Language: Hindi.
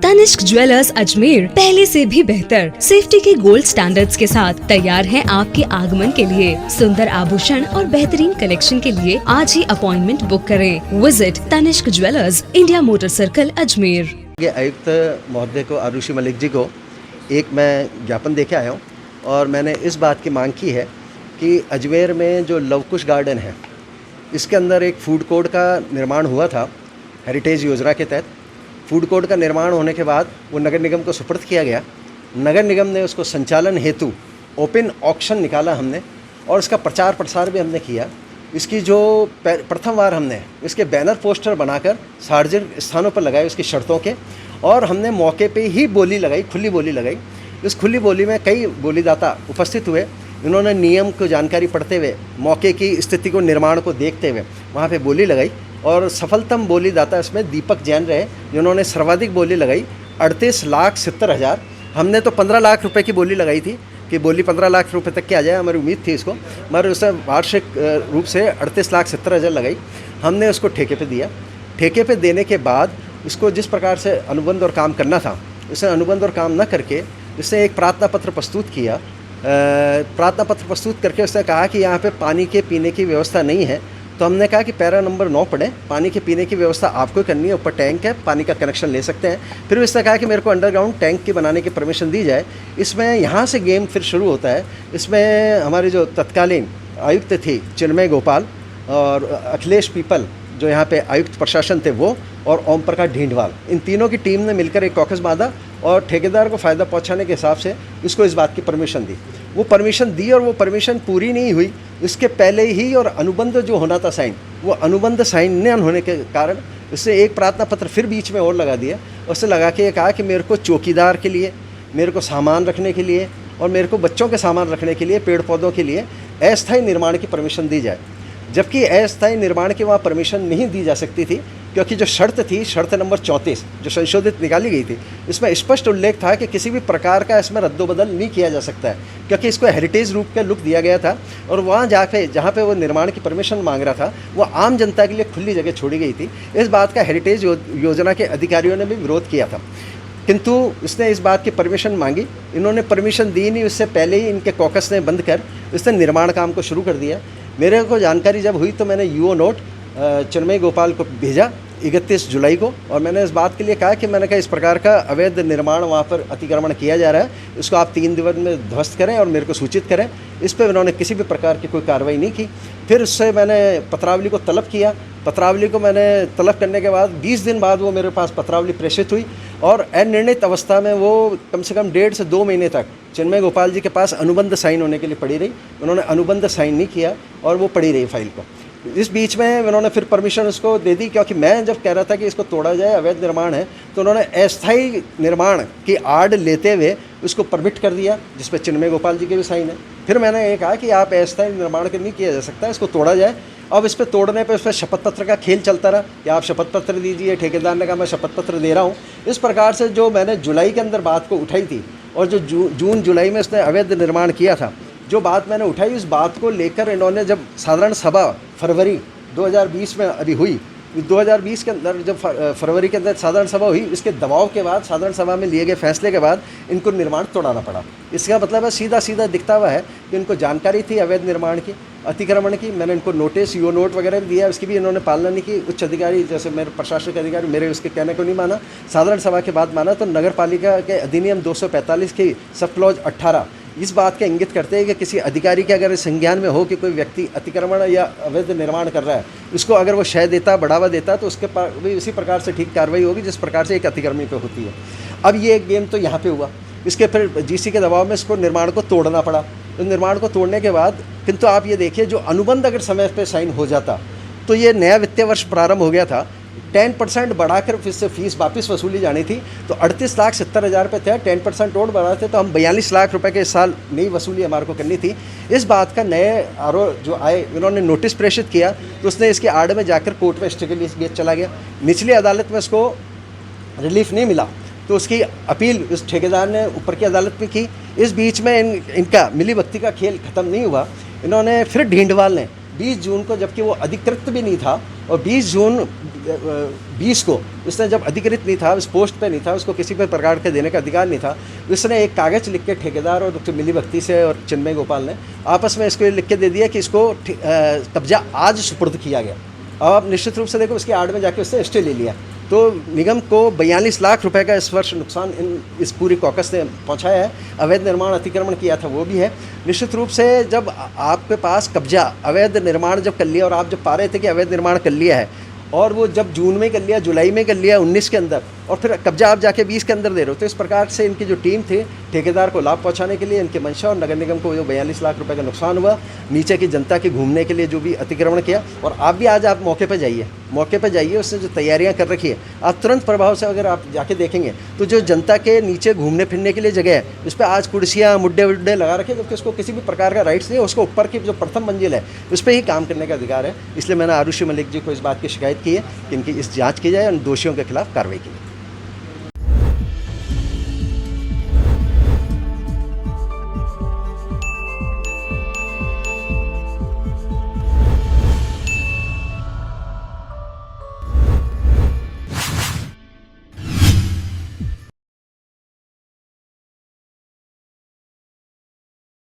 तनिष्क ज्वेलर्स अजमेर पहले से भी बेहतर सेफ्टी के गोल्ड स्टैंडर्ड्स के साथ तैयार हैं आपके आगमन के लिए। सुंदर आभूषण और बेहतरीन कलेक्शन के लिए आज ही अपॉइंटमेंट बुक करें। Visit Tanishq jewellers, India motor circle, Ajmer. आयुक्त महोदय को, आरुषि मलिक जी को एक मैं ज्ञापन देके आया हूँ और मैंने इस बात की मांग की है कि अजमेर में जो लवकुश गार्डन है, इसके अंदर एक फूड कोर्ट का निर्माण हुआ था हेरिटेज योजना के तहत। फूड कोर्ट का निर्माण होने के बाद वो नगर निगम को सुपुर्द किया गया। नगर निगम ने उसको संचालन हेतु ओपन ऑक्शन निकाला हमने, और इसका प्रचार प्रसार भी हमने किया। इसकी जो प्रथम बार हमने इसके बैनर पोस्टर बनाकर सार्वजनिक स्थानों पर लगाए उसकी शर्तों के, और हमने मौके पे ही बोली लगाई, खुली बोली लगाई। इस खुली बोली में कई बोलीदाता उपस्थित हुए। इन्होंने नियम को जानकारी पढ़ते हुए, मौके की स्थिति को, निर्माण को देखते हुए वहाँ पे बोली लगाई, और सफलतम बोलीदाता इसमें दीपक जैन रहे, जिन्होंने सर्वाधिक बोली लगाई 38,70,000। हमने तो 15 लाख रुपए की बोली लगाई थी कि बोली 15 लाख रुपए तक की आ जाए, हमारी उम्मीद थी इसको, मगर उसने वार्षिक रूप से 38,70,000 लगाई। हमने उसको ठेके पे दिया। ठेके पे देने के बाद इसको जिस प्रकार से अनुबंध और काम करना था, उसने अनुबंध और काम न करके इसने एक प्रार्थना पत्र प्रस्तुत किया। प्रार्थना पत्र प्रस्तुत करके उसने कहा कि यहाँ पे पानी के पीने की व्यवस्था नहीं है। तो हमने कहा कि पैरा नंबर 9 पढ़ें, पानी के पीने की व्यवस्था आपको करनी है, ऊपर टैंक है, पानी का कनेक्शन ले सकते हैं। फिर उसने कहा कि मेरे को अंडरग्राउंड टैंक की बनाने की परमिशन दी जाए। इसमें यहाँ से गेम फिर शुरू होता है। इसमें हमारे जो तत्कालीन आयुक्त थे चिन्मय गोपाल और अखिलेश पीपल, जो यहाँ पे आयुक्त प्रशासन थे वो, और ओम प्रकाश ढींढवाल, इन तीनों की टीम ने मिलकर एक कॉकस बांधा और ठेकेदार को फ़ायदा पहुँचाने के हिसाब से इसको इस बात की परमिशन दी। वो परमिशन दी और वो परमिशन पूरी नहीं हुई। इसके पहले ही और अनुबंध जो होना था साइन, वो अनुबंध साइन न होने के कारण इससे एक प्रार्थना पत्र फिर बीच में और लगा दिया। उससे लगा के ये कहा कि मेरे को चौकीदार के लिए, मेरे को सामान रखने के लिए और मेरे को बच्चों के सामान रखने के लिए, पेड़ पौधों के लिए अस्थायी निर्माण की परमिशन दी जाए। जबकि अस्थायी निर्माण की वहाँ परमिशन नहीं दी जा सकती थी, क्योंकि जो शर्त थी, शर्त नंबर 34 जो संशोधित निकाली गई थी, इसमें स्पष्ट उल्लेख था कि किसी भी प्रकार का इसमें रद्दोबदल नहीं किया जा सकता है, क्योंकि इसको हेरिटेज रूप का लुक दिया गया था। और वहाँ जाके जहाँ पे वो निर्माण की परमिशन मांग रहा था, वो आम जनता के लिए खुली जगह छोड़ी गई थी। इस बात का हेरिटेज योजना के अधिकारियों ने भी विरोध किया था, किंतु इसने इस बात की परमिशन मांगी। इन्होंने परमिशन दी नहीं, उससे पहले ही इनके कॉकस ने बंद कर इसने निर्माण काम को शुरू कर दिया। मेरे को जानकारी जब हुई तो मैंने यूओ नोट चिन्मय गोपाल को भेजा 31 जुलाई को, और मैंने इस बात के लिए कहा कि मैंने कहा इस प्रकार का अवैध निर्माण वहाँ पर अतिक्रमण किया जा रहा है, इसको आप 3 दिन में ध्वस्त करें और मेरे को सूचित करें। इस पर उन्होंने किसी भी प्रकार की कोई कार्रवाई नहीं की। फिर उससे मैंने पत्रावली को तलब किया। पत्रावली को मैंने तलब करने के बाद 20 दिन बाद वो मेरे पास पत्रावली प्रेषित हुई, और अनिर्णित अवस्था में वो कम से कम 1.5 से 2 महीने तक चिन्मय गोपाल जी के पास अनुबंध साइन होने के लिए पड़ी रही। उन्होंने अनुबंध साइन नहीं किया और वो पड़ी रही फाइल को। इस बीच में उन्होंने फिर परमिशन उसको दे दी, क्योंकि मैं जब कह रहा था कि इसको तोड़ा जाए, अवैध निर्माण है, तो उन्होंने अस्थायी निर्माण की आड़ लेते हुए उसको परमिट कर दिया, जिस पर चिन्मय गोपाल जी के भी साइन है। फिर मैंने ये कहा कि आप अस्थायी निर्माण नहीं किया जा सकता, इसको तोड़ा जाए। अब इस पर तोड़ने पे उस पर शपथ पत्र का खेल चलता रहा कि आप शपथ पत्र दीजिए। ठेकेदार ने कहा मैं शपथ पत्र दे रहा हूँ। इस प्रकार से जो मैंने जुलाई के अंदर बात को उठाई थी, और जो जून जुलाई में उसने अवैध निर्माण किया था, जो बात मैंने उठाई, उस बात को लेकर इन्होंने जब साधारण सभा फरवरी 2020 में अभी हुई, 2020 के अंदर जब फरवरी के अंदर साधारण सभा हुई, इसके दबाव के बाद, साधारण सभा में लिए गए फैसले के बाद इनको निर्माण तोड़ाना पड़ा। इसका मतलब है सीधा सीधा दिखता हुआ है कि इनको जानकारी थी अवैध निर्माण की, अतिक्रमण की। मैंने इनको नोटिस, यूओ नोट वगैरह भी दिया, उसकी भी इन्होंने पालना नहीं की। उच्च अधिकारी जैसे मेरे प्रशासनिक अधिकारी मेरे उसके कहने को नहीं माना, साधारण सभा के बाद माना। तो नगर पालिका के अधिनियम 245 की सब क्लॉज 18 इस बात का इंगित करते हैं कि किसी अधिकारी के अगर संज्ञान में हो कि कोई व्यक्ति अतिक्रमण या अवैध निर्माण कर रहा है, उसको अगर वो शय देता, बढ़ावा देता, तो उसके भी उसी प्रकार से ठीक कार्रवाई होगी जिस प्रकार से एक अतिक्रमणी पे होती है। अब ये एक गेम तो यहाँ पे हुआ। इसके फिर जीसी के दबाव में इसको निर्माण को तोड़ना पड़ा। तो निर्माण को तोड़ने के बाद, किंतु आप ये देखिए, जो अनुबंध अगर समय पर साइन हो जाता तो ये नया वित्तीय वर्ष प्रारंभ हो गया था, 10% बढ़ाकर फिर से फीस वापस वसूली जानी थी। तो 38,70,000 रुपये थे, 10% और बढ़ाते तो हम 42 लाख रुपए के इस साल नई वसूली हमारे को करनी थी। इस बात का नए आरोप जो आए, इन्होंने नोटिस प्रेषित किया, तो उसने इसके आड़ में जाकर कोर्ट में स्टे के लिए चला गया। निचली अदालत में उसको रिलीफ नहीं मिला, तो उसकी अपील उस ठेकेदार ने ऊपर की अदालत में की। इस बीच में इनका मिलीभगती का खेल ख़त्म नहीं हुआ। इन्होंने फिर ढींढवाल ने 20 जून को, जबकि वो अधिकृत भी नहीं था और 20 जून 20 को उसने जब अधिकृत नहीं था, उस पोस्ट पे नहीं था, उसको किसी पर प्रकार के देने का अधिकार नहीं था, उसने एक कागज़ लिख के ठेकेदार और डॉक्टर मिली भक्ति से और चिन्मय गोपाल ने आपस में इसको लिख के दे दिया कि इसको कब्जा आज सुपुर्द किया गया। अब आप निश्चित रूप से देखो, उसकी आड़ में जाके उसने स्टे ले लिया। तो निगम को 42 लाख रुपए का इस वर्ष नुकसान इस पूरी कॉकस ने पहुंचाया है। अवैध निर्माण अतिक्रमण किया था वो भी है। निश्चित रूप से जब आपके पास कब्जा अवैध निर्माण जब कर लिया, और आप जब पा रहे थे कि अवैध निर्माण कर लिया है, और वो जब जून में कर लिया, जुलाई में कर लिया 19 के अंदर, और फिर कब्जा आप जाके 20 के अंदर दे रहे हो, तो इस प्रकार से इनकी जो टीम थी ठेकेदार को लाभ पहुंचाने के लिए, इनके मंशा और नगर निगम को जो 42 लाख रुपए का नुकसान हुआ, नीचे की जनता के घूमने के लिए जो भी अतिक्रमण किया। और आप भी आज आप मौके पर जाइए, उसने जो तैयारियां कर रखी है, आप तुरंत प्रभाव से अगर आप जाके देखेंगे तो जो जनता के नीचे घूमने फिरने के लिए जगह है, उस पर आज कुर्सियाँ मुड्डे वुड्डे लगा रखे, जबकि उसको किसी भी प्रकार का राइट्स नहीं है। उसको ऊपर की जो प्रथम मंजिल है उस पर ही काम करने का अधिकार है। इसलिए मैंने आरुषि मलिक जी को इस बात की शिकायत की है कि इनकी इस जाँच की जाए और दोषियों के खिलाफ कार्रवाई की जाए।